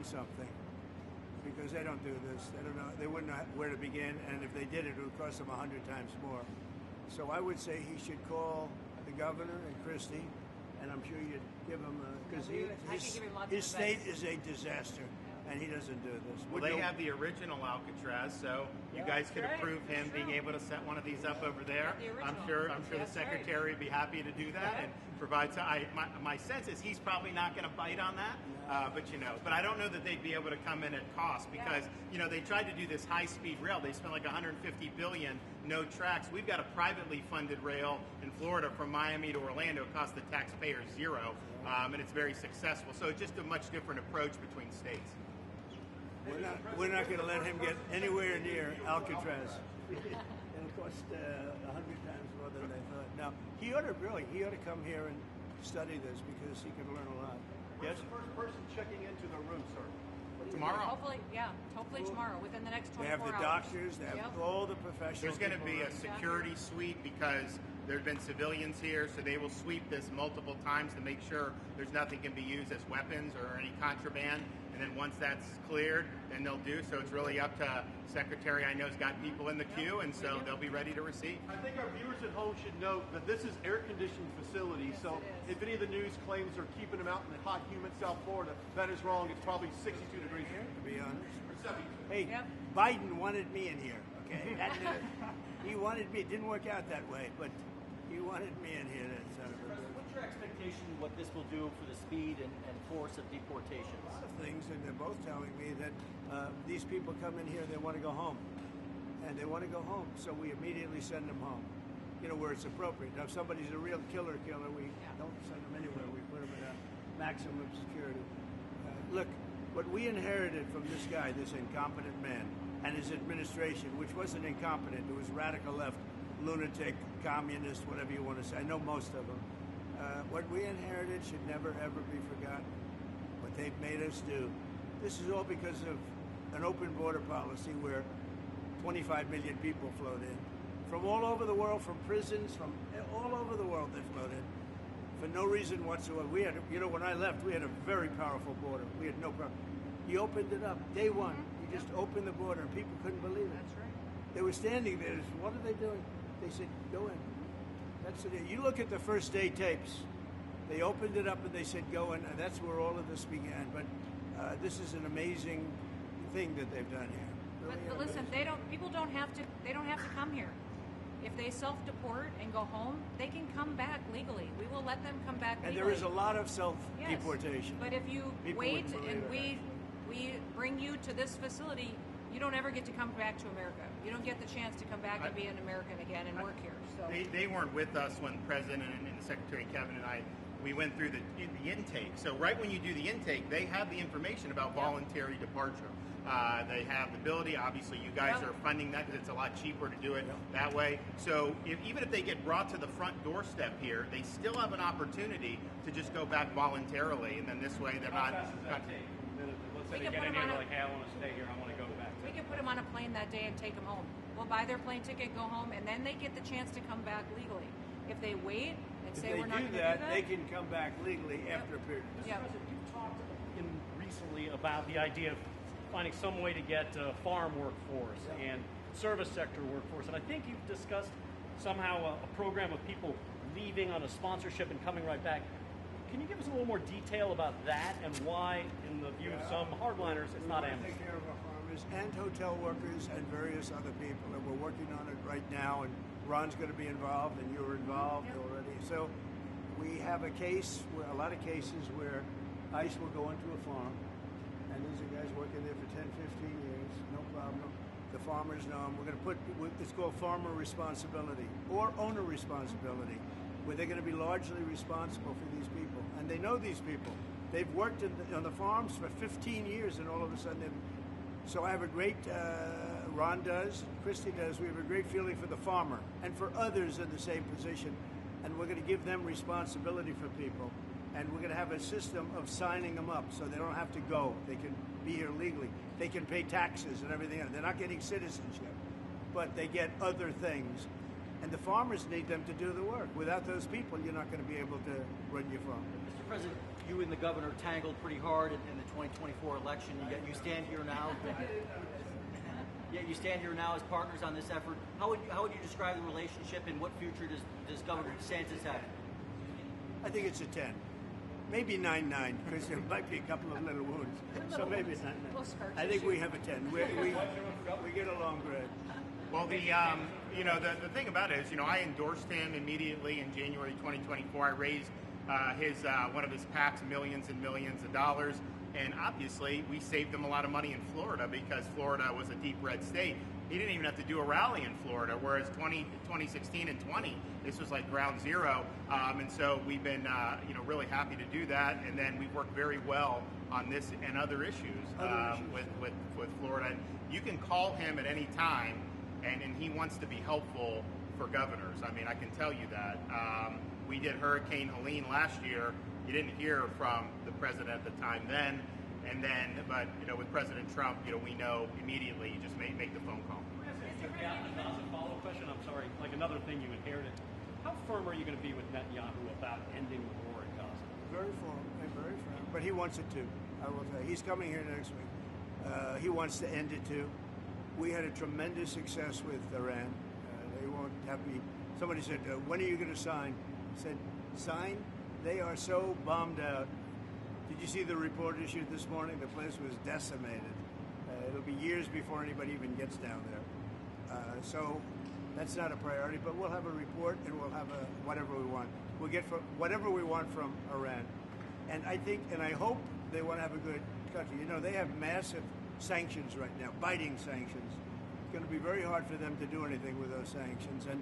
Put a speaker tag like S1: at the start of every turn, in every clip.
S1: done something, because they don't do this. They don't know. They wouldn't know where to begin, and if they did it would cost them 100 times more. So I would say he should call the governor and Kristi, and I'm sure you'd give him because his state is a disaster, and he doesn't do this.
S2: Well, they have the original Alcatraz, so you guys could approve him being able to set one of these up over there. I'm sure the secretary would be happy to do that and provide. My sense is he's probably not going to bite on that, but I don't know that they'd be able to come in at cost because they tried to do this high-speed rail. They spent like $150 billion, no tracks. We've got a privately funded rail in Florida from Miami to Orlando. It costs the taxpayers zero, and it's very successful. So it's just a much different approach between states.
S1: We're not going to let him get anywhere near Alcatraz. It'll cost 100 times more than they thought. Now, he ought to come here and study this because he could learn a lot.
S3: Where's the first person checking into the room, sir?
S4: Tomorrow. Hopefully tomorrow, within the next 24 hours.
S1: They have the doctors, they have all the professionals.
S2: There's going to be a security sweep because there have been civilians here, so they will sweep this multiple times to make sure there's nothing can be used as weapons or any contraband. And then once that's cleared, then they'll do. So it's really up to Secretary. I know has got people in the queue, and so they'll be ready to receive.
S3: I think our viewers at home should note that this is air-conditioned facility. So if any of the news claims are keeping them out in the hot, humid South Florida, that is wrong. It's probably 62 degrees here,
S1: to be honest.
S3: Or 72.
S1: Hey, Biden wanted me in here. Okay, he wanted me. It didn't work out that way, but he wanted me in here.
S5: What's your expectation of what this will do for the speed and force of deportation?
S1: A lot of things, and they're both telling me that these people come in here, they want to go home. And they want to go home, so we immediately send them home, where it's appropriate. Now, if somebody's a real killer, we don't send them anywhere. We put them in a maximum security. Look, what we inherited from this guy, this incompetent man, and his administration, which wasn't incompetent, it was radical left, lunatic, communist, whatever you want to say. I know most of them. What we inherited should never, ever be forgotten. What they've made us do. This is all because of an open border policy where 25 million people flowed in. From all over the world, from prisons, from all over the world they flowed in. For no reason whatsoever. We had, when I left, we had a very powerful border. We had no problem. He opened it up, day one. He just opened the border, and people couldn't believe it.
S4: That's right.
S1: They were standing there. What are they doing? They said, go in. That's it. You look at the first day tapes. They opened it up and they said, go in, and that's where all of this began. But this is an amazing thing that they've done here. Really
S4: but listen, people don't have to come here. If they self-deport and go home, they can come back legally. We will let them come back legally.
S1: And there is a lot of self-deportation.
S4: Yes. But if you wait and we bring you to this facility, you don't ever get to come back to America. You don't get the chance to come back and be an American again and work here. So
S2: they weren't with us when the President and Secretary Kevin and I, we went through the intake. So right when you do the intake, they have the information about voluntary departure. They have the ability. Obviously, you guys are funding that because it's a lot cheaper to do it that way. So even if they get brought to the front doorstep here, they still have an opportunity to just go back voluntarily, and then this way they're not.
S6: Let's say they get in here, like, hey, I want to stay here, I want to go back.
S4: We can put them on a plane that day and take them home. We'll buy their plane ticket, go home, and then they get the chance to come back legally. If they wait and say we're not going to do that,
S1: they can come back legally after a period.
S5: Mr. President, you talked recently about the idea of finding some way to get farm workforce and service sector workforce, and I think you've discussed somehow a program of people leaving on a sponsorship and coming right back. Can you give us a little more detail about that and why, in the view of some hardliners, it's not amnesty?
S1: Take care of our farmers and hotel workers and various other people, and we're working on it right now, and Ron's going to be involved, and you're involved already. So we have a lot of cases where ICE will go into a farm, and these are guys working there for 10, 15 years, no problem. The farmers know them. We're going to put, it's called farmer responsibility or owner responsibility, where they're going to be largely responsible for these people. And they know these people. They've worked on the farms for 15 years, and all of a sudden so I have a great, Ron does, Kristi does, we have a great feeling for the farmer and for others in the same position. And we're going to give them responsibility for people. And we're going to have a system of signing them up so they don't have to go. They can be here legally. They can pay taxes and everything else. They're not getting citizenship, but they get other things. And the farmers need them to do the work. Without those people, you're not going to be able to run your farm.
S5: Mr. President,
S7: you and the governor tangled pretty hard in the 2024 election. You stand here now. Yeah, you stand here now as partners on this effort. How would you describe the relationship, and what future does Governor DeSantis have?
S1: I think it's a 10. Maybe 9-9, because there might be a couple of little wounds. So maybe it's 9-9. I think we have a 10. We get along great.
S2: Well, the thing about it is, I endorsed him immediately in January 2024. I raised one of his PACs millions and millions of dollars, and obviously we saved him a lot of money in Florida because Florida was a deep red state. He didn't even have to do a rally in Florida, whereas 2016 and 20, this was like ground zero. And so we've been, really happy to do that. And then we've worked very well on this and other issues with Florida. And you can call him at any time, and he wants to be helpful for governors. I mean, I can tell you that. We did Hurricane Helene last year. You didn't hear from the president at the time then. But with President Trump, we know immediately. You just make the phone call.
S5: Yeah, as a follow-up question, I'm sorry, like another thing you inherited. How firm are you going to be with Netanyahu about ending the war in Gaza?
S1: Very firm. But he wants it too. I will tell you. He's coming here next week. He wants to end it too. We had a tremendous success with Iran. They won't have me. Somebody said, "When are you going to sign?" I said, "Sign? They are so bombed out." Did you see the report issued this morning? The place was decimated. It'll be years before anybody even gets down there. So that's not a priority, but we'll have a report and we'll have whatever we want. We'll get whatever we want from Iran. And I think, and I hope they want to have a good country. They have massive sanctions right now, biting sanctions. It's going to be very hard for them to do anything with those sanctions. And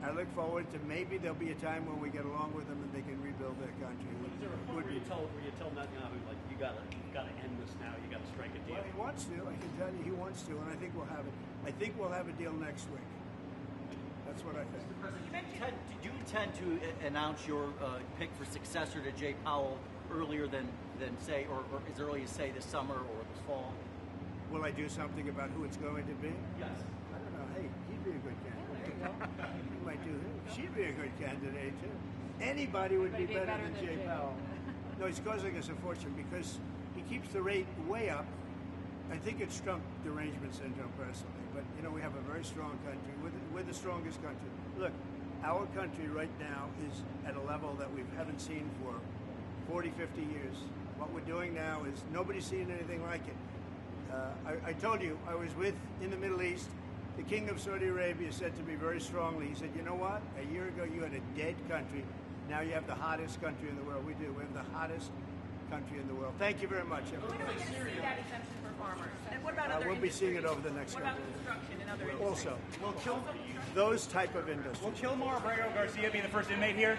S1: I look forward to maybe there'll be a time when we get along with them and they can rebuild their country.
S5: Is there a point where you tell Netanyahu, like, you got to end this now, you got to strike a deal?
S1: Well, he wants to. I can tell you he wants to, and I think we'll have it. I think we'll have a deal next week. That's what I think.
S7: Mr. President, do you intend to announce your pick for successor to Jay Powell earlier than say, or as early as say this summer or this fall?
S1: Will I do something about who it's going to be?
S7: Yes.
S1: I don't know. Hey, he'd be a good candidate. You might do that. She'd be a good candidate too. Anybody would be better than Jay Powell. No, he's causing us a fortune because he keeps the rate way up. I think it's Trump derangement syndrome personally, but we have a very strong country. We're the strongest country. Look, our country right now is at a level that we haven't seen for 40, 50 years. What we're doing now is nobody's seen anything like it. I told you, I was in the Middle East. The King of Saudi Arabia said to me very strongly, he said, "You know what? A year ago you had a dead country. Now you have the hottest country in the world." We do. We have the hottest country in the world. Thank you very much.
S8: When are we going to see that exemption for farmers? And what about other
S1: We'll be seeing it over the next
S8: What
S1: couple
S8: about
S1: of years.
S8: construction and other industries?
S1: Also, those type of industries.
S6: Will Kilmore Abrego Garcia be the first inmate here?